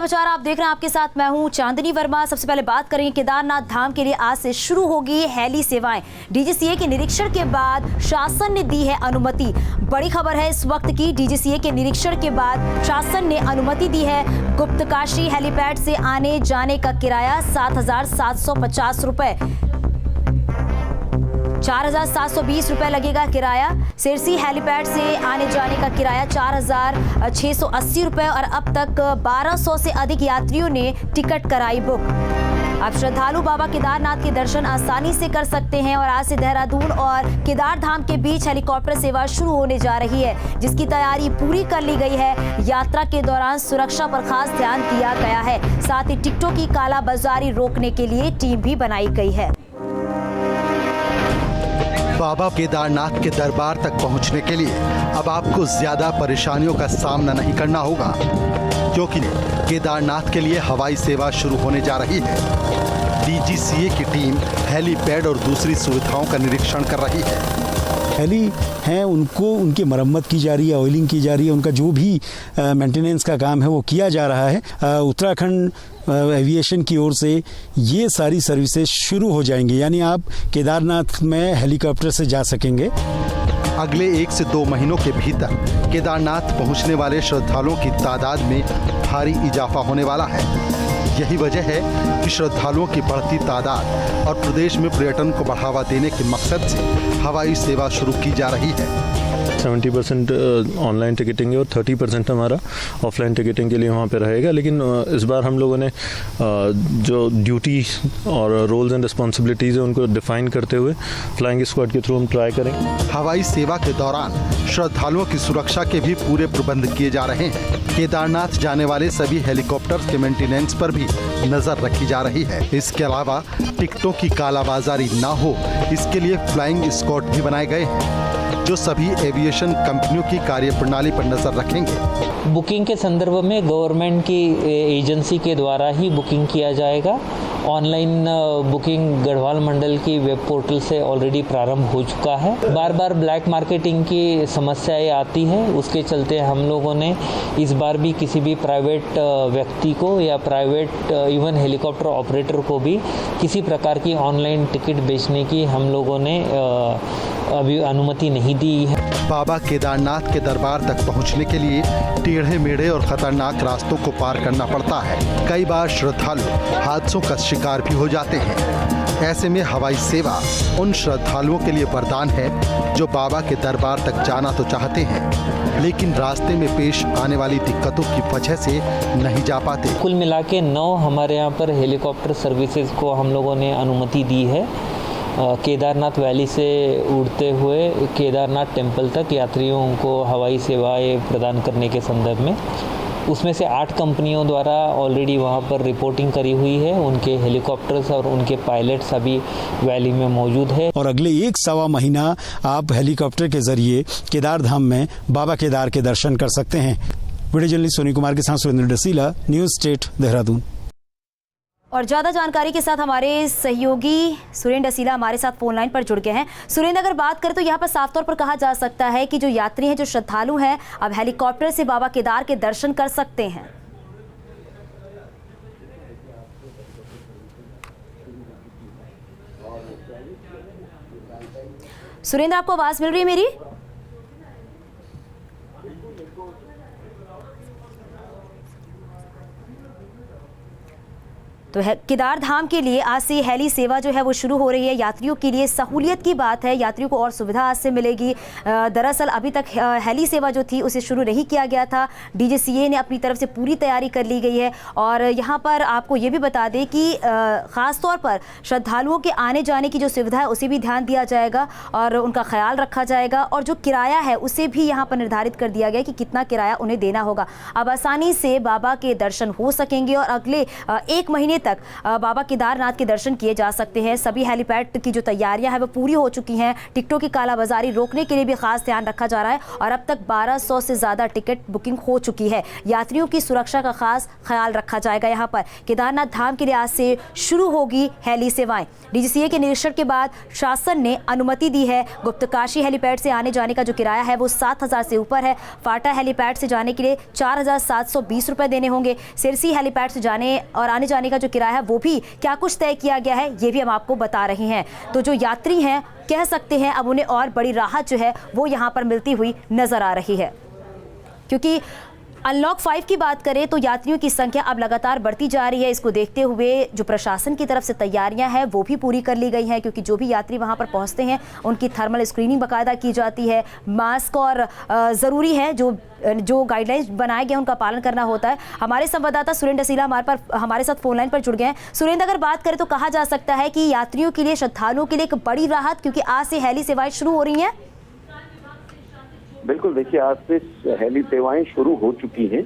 समाचार आप देख रहे हैं, आपके साथ मैं हूं चांदनी वर्मा। सबसे पहले बात करेंगे केदारनाथ धाम के लिए आज से शुरू होगी हेली सेवाएं। डीजीसीए के निरीक्षण के बाद शासन ने दी है अनुमति। बड़ी खबर है इस वक्त की, डीजीसीए के निरीक्षण के बाद शासन ने अनुमति दी है। गुप्तकाशी हेलीपैड से आने जाने का किराया 7,750 रुपए, 4,720 रुपए लगेगा किराया। सिरसी हेलीपैड से आने जाने का किराया 4,680 रुपए और अब तक 1,200 से अधिक यात्रियों ने टिकट कराई बुक। अब श्रद्धालु बाबा केदारनाथ के दर्शन आसानी से कर सकते हैं और आज से देहरादून और केदारधाम के बीच हेलीकॉप्टर सेवा शुरू होने जा रही है, जिसकी तैयारी पूरी कर ली गई है। यात्रा के दौरान सुरक्षा पर खास ध्यान दिया गया है। साथ ही टिकटों की कालाबाजारी रोकने के लिए टीम भी बनाई गई है। बाबा केदारनाथ के दरबार तक पहुंचने के लिए अब आपको ज्यादा परेशानियों का सामना नहीं करना होगा, क्योंकि केदारनाथ के लिए हवाई सेवा शुरू होने जा रही है। डीजीसीए की टीम हेलीपैड और दूसरी सुविधाओं का निरीक्षण कर रही है। हेली हैं, उनको उनकी मरम्मत की जा रही है, ऑयलिंग की जा रही है, उनका जो भी मेंटेनेंस का काम है वो किया जा रहा है। उत्तराखंड एविएशन की ओर से ये सारी सर्विसेज शुरू हो जाएंगी, यानी आप केदारनाथ में हेलीकॉप्टर से जा सकेंगे। अगले 1 से 2 महीनों के भीतर केदारनाथ पहुंचने वाले श्रद्धालुओं की तादाद में भारी इजाफा होने वाला है। यही वजह है कि श्रद्धालुओं की बढ़ती तादाद और प्रदेश में पर्यटन को बढ़ावा देने के मकसद से हवाई सेवा शुरू की जा रही है। 70% ऑनलाइन टिकटिंग है और 30% हमारा ऑफलाइन टिकटिंग के लिए वहाँ पे रहेगा। लेकिन इस बार हम लोगों ने जो ड्यूटी और रोल्स एंड रिस्पॉन्सिबिलिटीज़ है उनको डिफाइन करते हुए फ्लाइंग स्क्वाड के थ्रू हम ट्राई करेंगे। हवाई सेवा के दौरान श्रद्धालुओं की सुरक्षा के भी पूरे प्रबंध किए जा रहे हैं। केदारनाथ जाने वाले सभी हेलीकॉप्टर्स के मेंटेनेंस पर भी नजर रखी जा रही है। इसके अलावा टिकटों की कालाबाजारी ना हो, इसके लिए फ्लाइंग स्क्वाड भी बनाए गए हैं, जो सभी एविएशन कंपनियों की कार्यप्रणाली पर नजर रखेंगे। बुकिंग के संदर्भ में गवर्नमेंट की एजेंसी के द्वारा ही बुकिंग किया जाएगा। ऑनलाइन बुकिंग गढ़वाल मंडल की वेब पोर्टल से ऑलरेडी प्रारंभ हो चुका है। बार बार ब्लैक मार्केटिंग की समस्याएं आती है, उसके चलते हम लोगों ने इस बार भी किसी भी प्राइवेट व्यक्ति को या प्राइवेट इवन हेलीकॉप्टर ऑपरेटर को भी किसी प्रकार की ऑनलाइन टिकट बेचने की हम लोगों ने अभी अनुमति नहीं दी है। बाबा केदारनाथ के दरबार तक पहुंचने के लिए टेढ़े मेढ़े और खतरनाक रास्तों को पार करना पड़ता है। कई बार श्रद्धालु हादसों का शिकार भी हो जाते हैं। ऐसे में हवाई सेवा उन श्रद्धालुओं के लिए वरदान है जो बाबा के दरबार तक जाना तो चाहते हैं, लेकिन रास्ते में पेश आने वाली दिक्कतों की वजह से नहीं जा पाते। कुल मिला के 9 हमारे यहाँ पर हेलीकॉप्टर सर्विसेज को हम लोगों ने अनुमति दी है। केदारनाथ वैली से उड़ते हुए केदारनाथ टेम्पल तक यात्रियों को हवाई सेवाएं प्रदान करने के संदर्भ में, उसमें से 8 कंपनियों द्वारा ऑलरेडी वहां पर रिपोर्टिंग करी हुई है। उनके हेलीकॉप्टर्स और उनके पायलट्स अभी वैली में मौजूद है और अगले 1-1.25 महीना आप हेलीकॉप्टर के जरिए केदारधाम में बाबा केदार के दर्शन कर सकते हैं। वीडियो जर्नलिस्ट सोनी कुमार के साथ सुरेंद्र डसीला, न्यूज़ स्टेट देहरादून। और ज्यादा जानकारी के साथ हमारे सहयोगी सुरेंद्र डसीला हमारे साथ फोन लाइन पर जुड़ गए हैं। सुरेंद्र, अगर बात करें तो यहाँ पर साफ तौर पर कहा जा सकता है कि जो यात्री हैं, जो श्रद्धालु हैं, अब हेलीकॉप्टर से बाबा केदार के दर्शन कर सकते हैं। सुरेंद्र, आपको आवाज मिल रही है मेरी? तो केदार धाम के लिए आज से हेली सेवा जो है वो शुरू हो रही है। यात्रियों के लिए सहूलियत की बात है, यात्रियों को और सुविधा आज से मिलेगी। दरअसल अभी तक हेली सेवा जो थी उसे शुरू नहीं किया गया था। डीजीसीए ने अपनी तरफ से पूरी तैयारी कर ली गई है और यहाँ पर आपको ये भी बता दें कि ख़ास तौर पर श्रद्धालुओं के आने जाने की जो सुविधा है उसे भी ध्यान दिया जाएगा और उनका ख्याल रखा जाएगा और जो किराया है उसे भी यहाँ पर निर्धारित कर दिया गया कि कितना किराया उन्हें देना होगा। अब आसानी से बाबा के दर्शन हो सकेंगे और अगले 1 महीने तक बाबा केदारनाथ के दर्शन किए जा सकते हैं। सभी हेलीपैड की जो तैयारियां हैं वो पूरी हो चुकी हैं। टिकटों की कालाबाजारी रोकने के लिए भी खास ध्यान रखा जा रहा है और अब तक 1200 से ज़्यादा टिकट बुकिंग हो चुकी है। यात्रियों की सुरक्षा का खास ख्याल रखा जाएगा। यहाँ पर केदारनाथ धाम के लिए आज से शुरू होगी हेली सेवाएं। डीजीसीए के निरीक्षण के बाद शासन ने अनुमति दी है। गुप्तकाशी हेलीपैड से आने जाने का जो किराया है वो 7,000 से ऊपर है। फाटा हेलीपैड से जाने के लिए 4,720 रुपए देने होंगे। सिरसी हेलीपैड से जाने और आने जाने का जो किराया है वो भी क्या कुछ तय किया गया है, ये भी हम आपको बता रहे हैं। तो जो यात्री हैं कह सकते हैं अब उन्हें और बड़ी राहत जो है वो यहाँ पर मिलती हुई नजर आ रही है, क्योंकि अनलॉक 5 की बात करें तो यात्रियों की संख्या अब लगातार बढ़ती जा रही है। इसको देखते हुए जो प्रशासन की तरफ से तैयारियां हैं वो भी पूरी कर ली गई हैं, क्योंकि जो भी यात्री वहां पर पहुंचते हैं उनकी थर्मल स्क्रीनिंग बाकायदा की जाती है। मास्क और ज़रूरी है जो गाइडलाइंस बनाए गए उनका पालन करना होता है। हमारे संवाददाता सुरेंद्र डसीला हमारे साथ फोन लाइन पर जुड़ गए हैं। सुरेंद्र, अगर बात करें तो कहा जा सकता है कि यात्रियों के लिए, श्रद्धालुओं के लिए एक बड़ी राहत, क्योंकि आज से हेली सेवाएं शुरू हो रही हैं। बिल्कुल, देखिए आज से हेली सेवाएं शुरू हो चुकी हैं।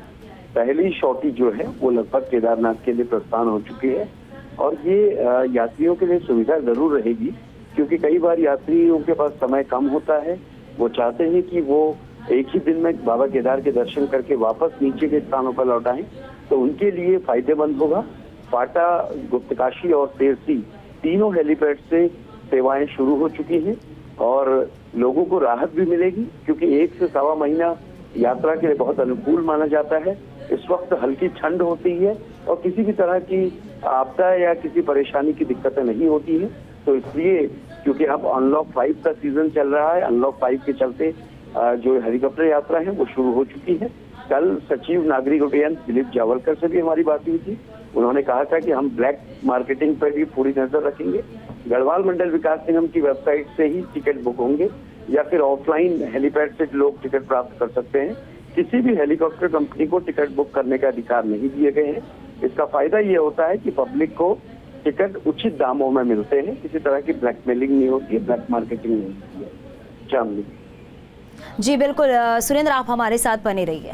पहली शॉटी जो है वो लगभग केदारनाथ के लिए प्रस्थान हो चुकी है और ये यात्रियों के लिए सुविधा जरूर रहेगी, क्योंकि कई बार यात्रियों के पास समय कम होता है। वो चाहते हैं कि वो एक ही दिन में बाबा केदार के दर्शन करके वापस नीचे के स्थानों पर लौट आएं, तो उनके लिए फायदेमंद होगा। फाटा, गुप्तकाशी और सेरसी तीनों हेलीपैड से सेवाएं शुरू हो चुकी हैं और लोगों को राहत भी मिलेगी, क्योंकि 1 से सवा महीना यात्रा के लिए बहुत अनुकूल माना जाता है। इस वक्त हल्की ठंड होती है और किसी भी तरह की आपदा या किसी परेशानी की दिक्कतें नहीं होती हैं। तो इसलिए क्योंकि अब अनलॉक 5 का सीजन चल रहा है, अनलॉक 5 के चलते जो हेलीकॉप्टर यात्रा है वो शुरू हो चुकी है। कल सचिव नागरिक उड्डयन दिलीप जावलकर से भी हमारी बात हुई थी। उन्होंने कहा था कि हम ब्लैक मार्केटिंग पर भी पूरी नजर रखेंगे। गढ़वाल मंडल विकास निगम की वेबसाइट से ही टिकट बुक होंगे या फिर ऑफलाइन हेलीपैड से लोग टिकट प्राप्त कर सकते हैं। किसी भी हेलीकॉप्टर कंपनी को टिकट बुक करने का अधिकार नहीं दिए गए हैं। इसका फायदा ये होता है कि पब्लिक को टिकट उचित दामों में मिलते हैं, किसी तरह की ब्लैकमेलिंग नहीं होती है, ब्लैक मार्केटिंग नहीं होती है। चांदनी जी बिल्कुल सुरेंद्र, आप हमारे साथ बने रहिए।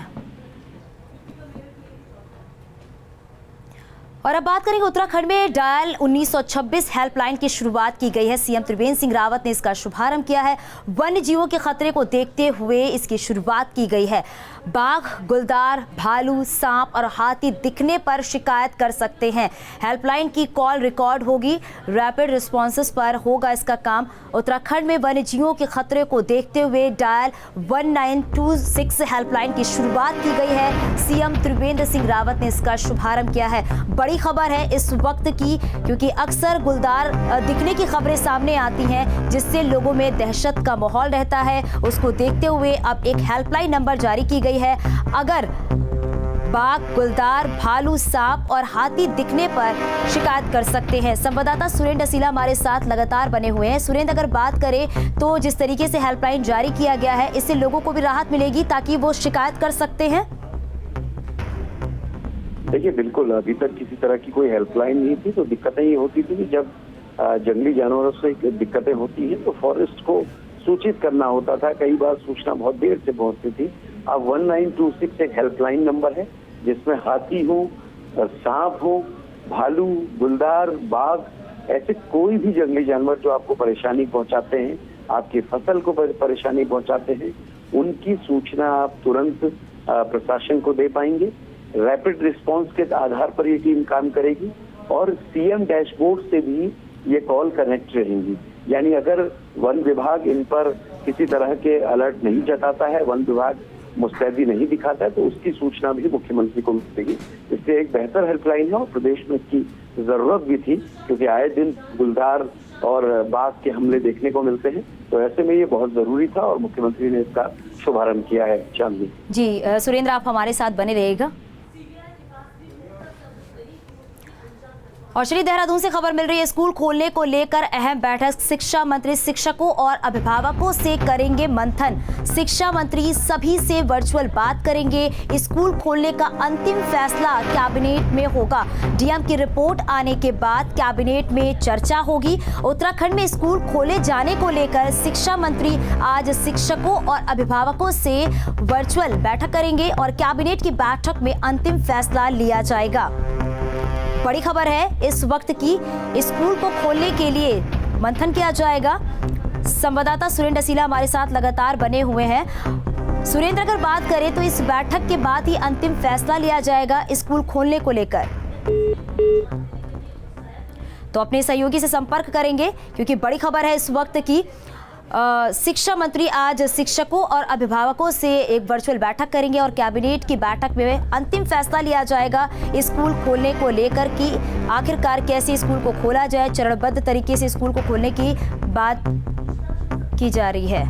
और अब बात करेंगे उत्तराखंड में डायल 1926 हेल्पलाइन की शुरुआत की गई है। सीएम त्रिवेंद्र सिंह रावत ने इसका शुभारंभ किया है। वन्य जीवों के खतरे को देखते हुए इसकी शुरुआत की गई है। बाघ, गुलदार, भालू, सांप और हाथी दिखने पर शिकायत कर सकते हैं। हेल्पलाइन की कॉल रिकॉर्ड होगी, रैपिड रिस्पॉन्सेस पर होगा इसका काम। उत्तराखंड में वन्य जीवों के खतरे को देखते हुए डायल 1926 हेल्पलाइन की शुरुआत की गई है। सीएम त्रिवेंद्र सिंह रावत ने इसका शुभारंभ किया है। बड़ी खबर है इस वक्त की, क्योंकि अक्सर गुलदार दिखने की खबरें सामने आती हैं, जिससे लोगों में दहशत का माहौल रहता है। उसको देखते हुए अब एक हेल्पलाइन नंबर जारी की गई है। अगर बाघ, गुलदार, भालू, सांप और हाथी दिखने पर शिकायत कर सकते हैं। संवाददाता सुरेंद्र डसीला हमारे साथ लगातार बने हुए हैं। सुरेंद्र, अगर बात करें तो जिस तरीके से हेल्पलाइन जारी किया गया है, इससे लोगों को भी राहत मिलेगी ताकि वो शिकायत कर सकते हैं। देखिए बिल्कुल, अभी तक किसी तरह की कोई हेल्पलाइन नहीं थी, तो दिक्कतें ये होती थी कि जब जंगली जानवरों से दिक्कतें होती हैं तो फॉरेस्ट को सूचित करना होता था। कई बार सूचना बहुत देर से पहुंचती थी। अब 1926 एक हेल्पलाइन नंबर है जिसमें हाथी हो, सांप हो, भालू, गुलदार, बाघ, ऐसे कोई भी जंगली जानवर जो आपको परेशानी पहुंचाते हैं, आपकी फसल को परेशानी पहुंचाते हैं, उनकी सूचना आप तुरंत प्रशासन को दे पाएंगे। रैपिड रिस्पांस के आधार पर ये टीम काम करेगी और सीएम डैशबोर्ड से भी ये कॉल कनेक्ट रहेंगी। यानी अगर वन विभाग इन पर किसी तरह के अलर्ट नहीं जताता है, वन विभाग मुस्तैदी नहीं दिखाता है, तो उसकी सूचना भी मुख्यमंत्री को मिलेगी। इसलिए एक बेहतर हेल्पलाइन है और प्रदेश में इसकी जरूरत भी थी, क्योंकि आए दिन गुलदार और बाघ के हमले देखने को मिलते हैं। तो ऐसे में ये बहुत जरूरी था और मुख्यमंत्री ने इसका शुभारंभ किया है। चांदनी जी सुरेंद्र, आप हमारे साथ बने रहिएगा। और श्री देहरादून से खबर मिल रही है, स्कूल खोलने को लेकर अहम बैठक। शिक्षा मंत्री शिक्षकों और अभिभावकों से करेंगे मंथन। शिक्षा मंत्री सभी से वर्चुअल बात करेंगे। स्कूल खोलने का अंतिम फैसला कैबिनेट में होगा। डीएम की रिपोर्ट आने के बाद कैबिनेट में चर्चा होगी। उत्तराखंड में स्कूल खोले जाने को लेकर शिक्षा मंत्री आज शिक्षकों और अभिभावकों से वर्चुअल बैठक करेंगे और कैबिनेट की बैठक में अंतिम फैसला लिया जाएगा। बड़ी खबर है इस वक्त की, स्कूल को खोलने के लिए मंथन किया जाएगा। संवाददाता सुरेंद्र असीला हमारे साथ लगातार बने हुए हैं। सुरेंद्र, अगर बात करें तो इस बैठक के बाद ही अंतिम फैसला लिया जाएगा स्कूल खोलने को लेकर, तो अपने सहयोगी से संपर्क करेंगे क्योंकि बड़ी खबर है इस वक्त की। शिक्षा मंत्री आज शिक्षकों और अभिभावकों से एक वर्चुअल बैठक करेंगे और कैबिनेट की बैठक में अंतिम फैसला लिया जाएगा स्कूल खोलने को लेकर कि आखिरकार कैसे स्कूल को खोला जाए। चरणबद्ध तरीके से स्कूल को खोलने की बात की जा रही है।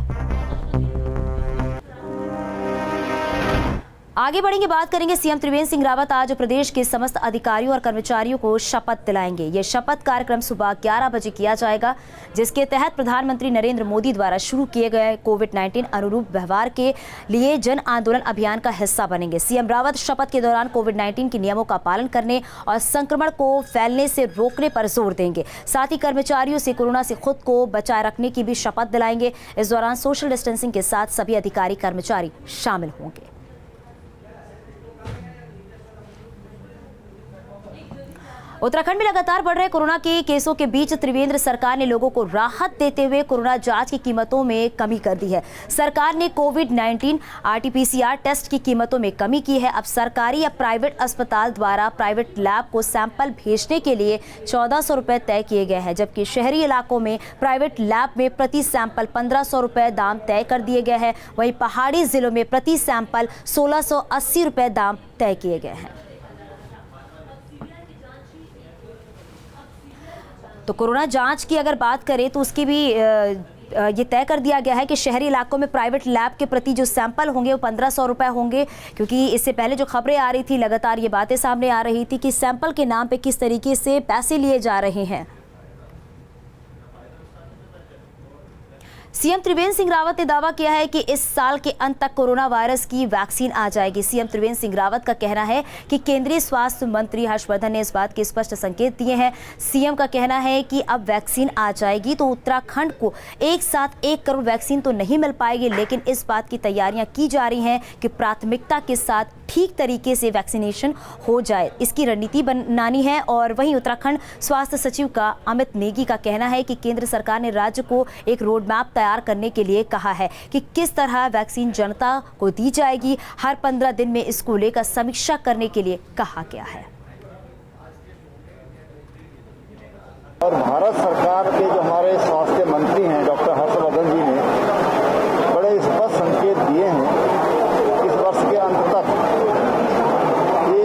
आगे बढ़ेंगे, बात करेंगे। सीएम त्रिवेंद्र सिंह रावत आज प्रदेश के समस्त अधिकारियों और कर्मचारियों को शपथ दिलाएंगे। ये शपथ कार्यक्रम सुबह 11 बजे किया जाएगा, जिसके तहत प्रधानमंत्री नरेंद्र मोदी द्वारा शुरू किए गए कोविड-19 अनुरूप व्यवहार के लिए जन आंदोलन अभियान का हिस्सा बनेंगे। सीएम रावत शपथ के दौरान कोविड-19 के नियमों का पालन करने और संक्रमण को फैलने से रोकने पर जोर देंगे। साथ ही कर्मचारियों से कोरोना से खुद को बचाए रखने की भी शपथ दिलाएंगे। इस दौरान सोशल डिस्टेंसिंग के साथ सभी अधिकारी कर्मचारी शामिल होंगे। उत्तराखंड में लगातार बढ़ रहे कोरोना के केसों के बीच त्रिवेंद्र सरकार ने लोगों को राहत देते हुए कोरोना जांच की कीमतों में कमी कर दी है। सरकार ने कोविड-19 RT-PCR टेस्ट की कीमतों में कमी की है। अब सरकारी या प्राइवेट अस्पताल द्वारा प्राइवेट लैब को सैंपल भेजने के लिए 1400 रुपये तय किए गए हैं, जबकि शहरी इलाकों में प्राइवेट लैब में प्रति सैंपल 1500 रुपये दाम तय कर दिए गए हैं। वहीं पहाड़ी जिलों में प्रति सैंपल 1680 रुपये दाम तय किए गए हैं। तो कोरोना जांच की अगर बात करें तो उसकी भी ये तय कर दिया गया है कि शहरी इलाकों में प्राइवेट लैब के प्रति जो सैंपल होंगे वो 1500 रुपये होंगे, क्योंकि इससे पहले जो खबरें आ रही थी लगातार ये बातें सामने आ रही थी कि सैंपल के नाम पे किस तरीके से पैसे लिए जा रहे हैं। सीएम त्रिवेंद्र सिंह रावत ने दावा किया है कि इस साल के अंत तक कोरोना वायरस की वैक्सीन आ जाएगी। सीएम त्रिवेंद्र सिंह रावत का कहना है कि केंद्रीय स्वास्थ्य मंत्री हर्षवर्धन ने इस बात के स्पष्ट संकेत दिए हैं। सीएम का कहना है कि अब वैक्सीन आ जाएगी तो उत्तराखंड को एक साथ 1 करोड़ वैक्सीन तो नहीं मिल पाएगी, लेकिन इस बात की तैयारियां की जा रही हैं कि प्राथमिकता के साथ ठीक तरीके से वैक्सीनेशन हो जाए, इसकी रणनीति बनानी है। और वहीं उत्तराखंड स्वास्थ्य सचिव का अमित नेगी का कहना है कि केंद्र सरकार ने राज्य को एक रोड मैप तैयार करने के लिए कहा है कि किस तरह वैक्सीन जनता को दी जाएगी। हर 15 दिन में इसको लेकर समीक्षा करने के लिए कहा गया है। और भारत सरकार के जो हमारे स्वास्थ्य मंत्री हैं डॉक्टर हर्षवर्धन जी ने बड़े स्पष्ट संकेत दिए हैं कि इस वर्ष के अंत तक ये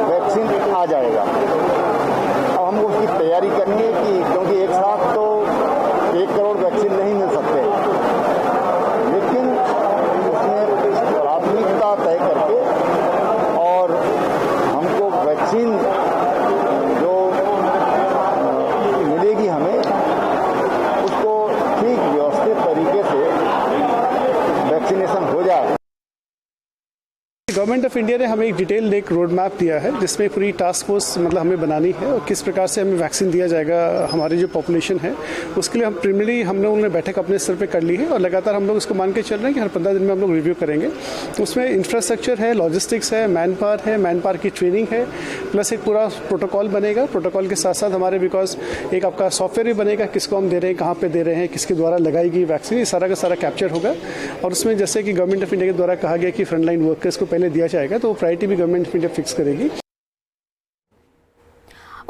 वैक्सीन आ जाएगा। अब हमको उसकी तैयारी करनी है क्योंकि एक साथ तो 1 करोड़ वैक्सीन नहीं मिल सकते, लेकिन उसमें प्राथमिकता तय करके और हमको वैक्सीन जो मिलेगी हमें उसको ठीक व्यवस्थित तरीके से वैक्सीनेशन हो जाए। गवर्नमेंट ऑफ इंडिया ने हमें एक डिटेल एक रोड मैप दिया है जिसमें पूरी टास्क फोर्स हमें बनानी है और किस प्रकार से हमें वैक्सीन दिया जाएगा हमारी जो पॉपुलेशन है उसके लिए हम प्रीमिनरी हम लोगों ने बैठक अपने स्तर पे कर ली है और लगातार हम लोग इसको मान के चल रहे हैं कि हर 15 दिन में हम लोग रिव्यू करेंगे। उसमें इंफ्रास्ट्रक्चर है, लॉजिस्टिक्स है, मैन पावर की ट्रेनिंग है, प्लस एक पूरा प्रोटोकॉल बनेगा। प्रोटोकॉल के साथ साथ हमारे बिकॉज एक आपका सॉफ्टवेयर भी बनेगा, किसको हम दे रहे हैं, कहाँ पे दे रहे हैं, किसके द्वारा लगाई गई वैक्सीन, ये सारा का सारा कैप्चर होगा। और उसमें जैसे कि गवर्नमेंट ऑफ इंडिया के द्वारा कहा गया कि फ्रंटलाइन वर्कर्स को पहले दिया जाएगा तो प्रायोरिटी भी गवर्नमेंट ऑफ इंडिया फिक्स करेगी।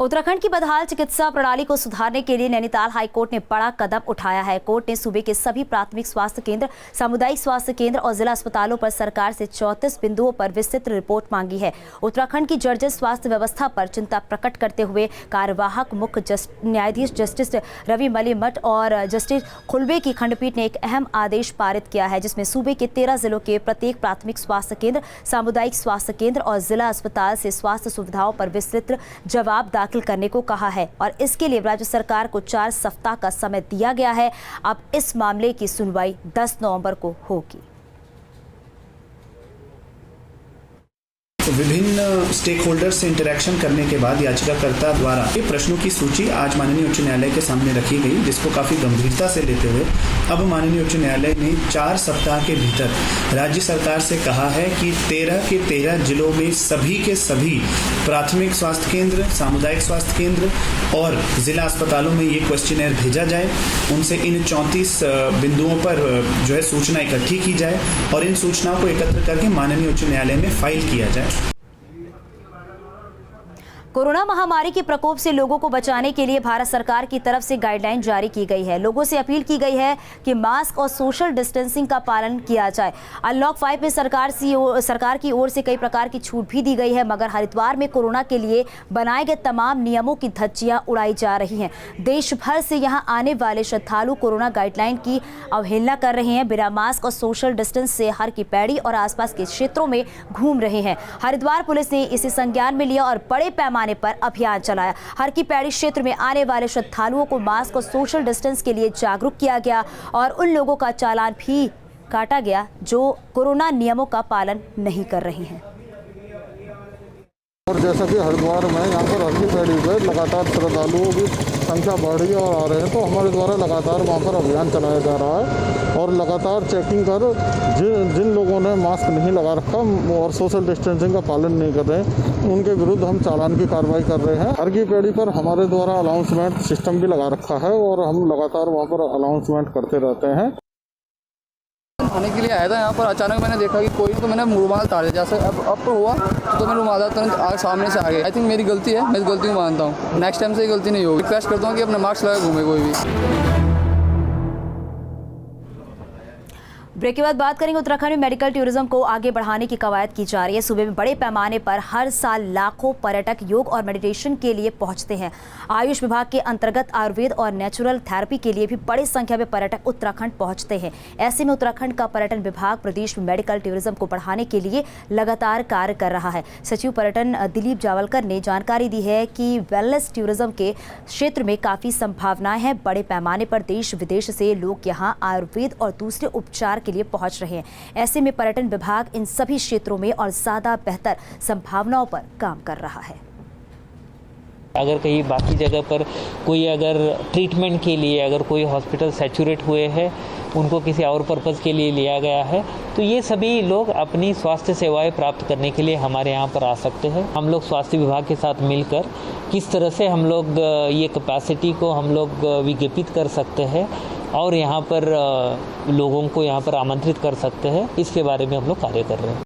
उत्तराखंड की बदहाल चिकित्सा प्रणाली को सुधारने के लिए नैनीताल हाईकोर्ट ने बड़ा कदम उठाया है। कोर्ट ने सूबे के सभी प्राथमिक स्वास्थ्य केंद्र, सामुदायिक स्वास्थ्य केंद्र और जिला अस्पतालों पर सरकार से 34 बिंदुओं पर विस्तृत रिपोर्ट मांगी है। उत्तराखंड की जर्जर स्वास्थ्य व्यवस्था पर चिंता प्रकट करते हुए कार्यवाहक मुख्य न्यायाधीश जस्टिस रवि मलिमठ और जस्टिस खुलबे की खंडपीठ ने एक अहम आदेश पारित किया है, जिसमें सूबे के 13 जिलों के प्रत्येक प्राथमिक स्वास्थ्य केंद्र, सामुदायिक स्वास्थ्य केंद्र और जिला अस्पताल से स्वास्थ्य सुविधाओं पर विस्तृत जवाब दाखिल करने को कहा है और इसके लिए राज्य सरकार को 4 सप्ताह का समय दिया गया है। अब इस मामले की सुनवाई 10 नवंबर को होगी। विभिन्न स्टेक होल्डर से इंटरेक्शन करने के बाद याचिकाकर्ता द्वारा ये प्रश्नों की सूची आज माननीय उच्च न्यायालय के सामने रखी गई, जिसको काफ़ी गंभीरता से लेते हुए अब माननीय उच्च न्यायालय ने 4 सप्ताह के भीतर राज्य सरकार से कहा है कि 13 के 13 जिलों में सभी के सभी प्राथमिक स्वास्थ्य केंद्र, सामुदायिक स्वास्थ्य केंद्र और जिला अस्पतालों में ये क्वेश्चनर भेजा जाए। उनसे इन 34 बिंदुओं पर जो है सूचना इकट्ठी की जाए और इन सूचनाओं को एकत्र करके माननीय उच्च न्यायालय में फाइल किया जाए। कोरोना महामारी के प्रकोप से लोगों को बचाने के लिए भारत सरकार की तरफ से गाइडलाइन जारी की गई है। लोगों से अपील की गई है कि मास्क और सोशल डिस्टेंसिंग का पालन किया जाए। अनलॉक 5 में सरकार की ओर से कई प्रकार की छूट भी दी गई है, मगर हरिद्वार में कोरोना के लिए बनाए गए तमाम नियमों की धज्जियां उड़ाई जा रही हैं। देश भर से यहां आने वाले श्रद्धालु कोरोना गाइडलाइन की अवहेलना कर रहे हैं, बिना मास्क और सोशल डिस्टेंस से हर की पैड़ी और आसपास के क्षेत्रों में घूम रहे हैं। हरिद्वार पुलिस ने इसे संज्ञान में लिया और बड़े पैमाने पर अभियान चलाया। हर की पैड़ी क्षेत्र में आने वाले श्रद्धालुओं को मास्क और सोशल डिस्टेंस के लिए जागरूक किया गया और उन लोगों का चालान भी काटा गया जो कोरोना नियमों का पालन नहीं कर रहे हैं। और जैसा कि हरिद्वार में यहाँ पर हर की पैड़ी पे लगातार श्रद्धालुओं की संख्या बढ़ रही है और आ रहे हैं, तो हमारे द्वारा लगातार वहाँ पर अभियान चलाया जा रहा है और लगातार चेकिंग कर जिन लोगों ने मास्क नहीं लगा रखा और सोशल डिस्टेंसिंग का पालन नहीं कर रहे हैं उनके विरुद्ध हम चालान की कार्रवाई कर रहे हैं। हर की पैड़ी पर हमारे द्वारा अनाउंसमेंट सिस्टम भी लगा रखा है और हम लगातार वहाँ पर अनाउंसमेंट करते रहते हैं। खाने के लिए आया था यहाँ पर, अचानक मैंने देखा कि कोई, तो मैंने रुमाल तार दिया। जैसे अब तो हुआ तो मैं रुमाल तुरंत सामने से आ गया। आई थिंक मेरी गलती है, मैं इस गलती को मानता हूँ। नेक्स्ट टाइम से ये गलती नहीं होगी। रिक्वेस्ट करता हूँ कि अपने मास्क लगा घूमे कोई भी। ब्रेक के बाद बात करेंगे उत्तराखंड में मेडिकल टूरिज्म को आगे बढ़ाने की कवायद की जा रही है। सूबे में बड़े पैमाने पर हर साल लाखों पर्यटक योग और मेडिटेशन के लिए पहुंचते हैं। आयुष विभाग के अंतर्गत आयुर्वेद और नेचुरल थेरेपी के लिए भी बड़ी संख्या में पर्यटक उत्तराखंड पहुंचते हैं। ऐसे में उत्तराखंड का पर्यटन विभाग प्रदेश में मेडिकल टूरिज्म को बढ़ाने के लिए लगातार कार्य कर रहा है। सचिव पर्यटन दिलीप जावलकर ने जानकारी दी है कि वेलनेस टूरिज्म के क्षेत्र में काफ़ी संभावनाएं हैं। बड़े पैमाने पर देश विदेश से लोग यहाँ आयुर्वेद और दूसरे उपचार के लिए पहुंच रहे हैं। ऐसे में पर्यटन विभाग इन सभी क्षेत्रों में और ज्यादा बेहतर संभावनाओं पर काम कर रहा है। अगर कहीं बाकी जगह पर कोई अगर ट्रीटमेंट के लिए अगर कोई हॉस्पिटल सैचुरेट हुए हैं, उनको किसी और पर्पज़ के लिए लिया गया है, तो ये सभी लोग अपनी स्वास्थ्य सेवाएं प्राप्त करने के लिए हमारे यहाँ पर आ सकते हैं। हम लोग स्वास्थ्य विभाग के साथ मिलकर किस तरह से हम लोग ये कैपेसिटी को हम लोग विज्ञापित कर सकते हैं और यहाँ पर लोगों को यहाँ पर आमंत्रित कर सकते हैं, इसके बारे में हम लोग कार्य कर रहे हैं।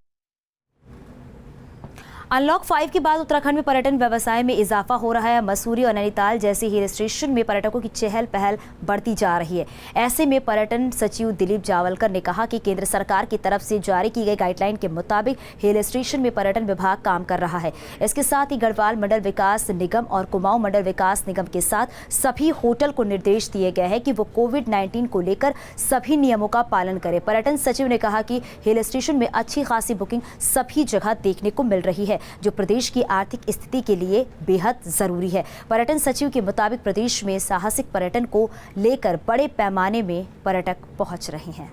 अनलॉक 5 के बाद उत्तराखंड में पर्यटन व्यवसाय में इजाफा हो रहा है। मसूरी और नैनीताल जैसे हिल स्टेशन में पर्यटकों की चहल पहल बढ़ती जा रही है। ऐसे में पर्यटन सचिव दिलीप जावलकर ने कहा कि केंद्र सरकार की तरफ से जारी की गई गाइडलाइन के मुताबिक हिल स्टेशन में पर्यटन विभाग काम कर रहा है। इसके साथ ही गढ़वाल मंडल विकास निगम और कुमाऊं मंडल विकास निगम के साथ सभी होटल को निर्देश दिए गए हैं कि वो कोविड-19 को लेकर सभी नियमों का पालन करें। पर्यटन सचिव ने कहा कि हिल स्टेशन में अच्छी खासी बुकिंग सभी जगह देखने को मिल रही है, जो प्रदेश की आर्थिक स्थिति के लिए बेहद जरूरी है। पर्यटन सचिव के मुताबिक प्रदेश में साहसिक पर्यटन को लेकर बड़े पैमाने में पर्यटक पहुंच रहे हैं।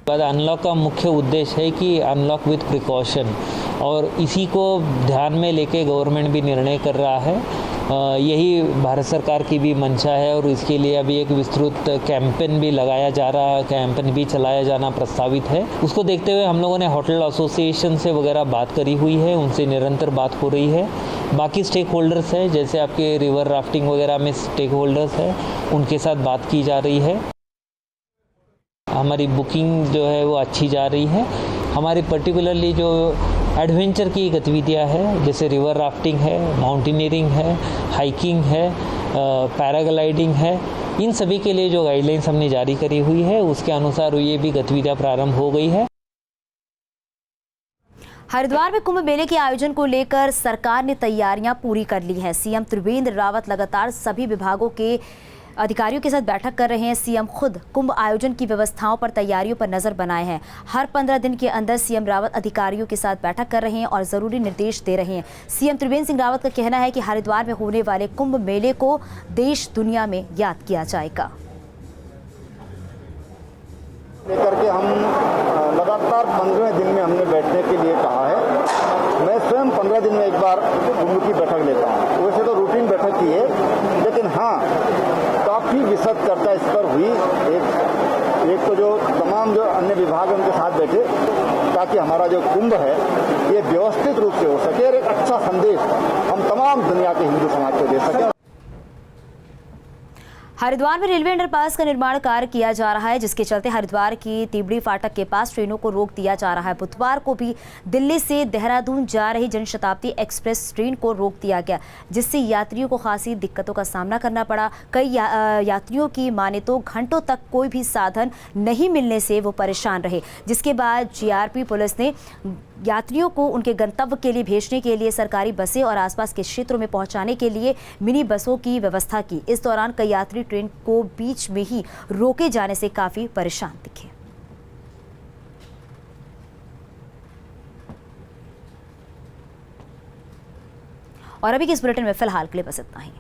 अनलॉक का मुख्य उद्देश्य है कि अनलॉक विद प्रिकॉशन, और इसी को ध्यान में लेके गवर्नमेंट भी निर्णय कर रहा है। यही भारत सरकार की भी मंशा है और इसके लिए अभी एक विस्तृत कैंपेन भी लगाया जा रहा है, कैंपेन भी चलाया जाना प्रस्तावित है। उसको देखते हुए हम लोगों ने होटल एसोसिएशन से वगैरह बात करी हुई है, उनसे निरंतर बात हो रही है। बाकी स्टेक होल्डर्स हैं, जैसे आपके रिवर राफ्टिंग वगैरह में स्टेक होल्डर्स हैं, उनके साथ बात की जा रही है। हमारी बुकिंग जो है वो अच्छी जा रही है। हमारी पर्टिकुलरली जो एडवेंचर की गतिविधियां हैं, जैसे रिवर राफ्टिंग है, माउंटेनियरिंग है, हाइकिंग है, पैराग्लाइडिंग है, इन सभी के लिए जो गाइडलाइंस हमने जारी करी हुई है उसके अनुसार ये भी गतिविधियां प्रारंभ हो गई है। हरिद्वार में कुंभ मेले के आयोजन को लेकर सरकार ने तैयारियां पूरी कर ली हैं। सीएम त्रिवेंद्र रावत लगातार सभी विभागों के अधिकारियों के साथ बैठक कर रहे हैं। सीएम खुद कुंभ आयोजन की व्यवस्थाओं पर तैयारियों पर नजर बनाए हैं। हर 15 दिन के अंदर सीएम रावत अधिकारियों के साथ बैठक कर रहे हैं और जरूरी निर्देश दे रहे हैं। सीएम त्रिवेंद्र सिंह रावत का कहना है कि हरिद्वार में होने वाले कुंभ मेले को देश दुनिया में याद किया जाएगा। लेकर के हम लगातार 15वें दिन में हमने बैठने के लिए कहा है कुंभ की बैठक लेता हूँ। वैसे तो रूटीन बैठक ही है, लेकिन हाँ काफ़ी विशद चर्चा इस पर हुई। एक तो जो तमाम जो अन्य विभाग उनके साथ बैठे, ताकि हमारा जो कुंभ है ये व्यवस्थित रूप से हो सके और एक अच्छा संदेश हम तमाम दुनिया के हिंदू समाज को दे सकें। हरिद्वार में रेलवे अंडरपास का निर्माण कार्य किया जा रहा है, जिसके चलते हरिद्वार की तिबड़ी फाटक के पास ट्रेनों को रोक दिया जा रहा है। बुधवार को भी दिल्ली से देहरादून जा रही जनशताब्दी एक्सप्रेस ट्रेन को रोक दिया गया, जिससे यात्रियों को खासी दिक्कतों का सामना करना पड़ा। कई यात्रियों की माने तो घंटों तक कोई भी साधन नहीं मिलने से वो परेशान रहे, जिसके बाद जीआरपी पुलिस ने यात्रियों को उनके गंतव्य के लिए भेजने के लिए सरकारी बसें और आसपास के क्षेत्रों में पहुंचाने के लिए मिनी बसों की व्यवस्था की। इस दौरान कई यात्री ट्रेन को बीच में ही रोके जाने से काफी परेशान दिखे। और अभी के इस बुलेटिन में फिलहाल के लिए बस इतना ही।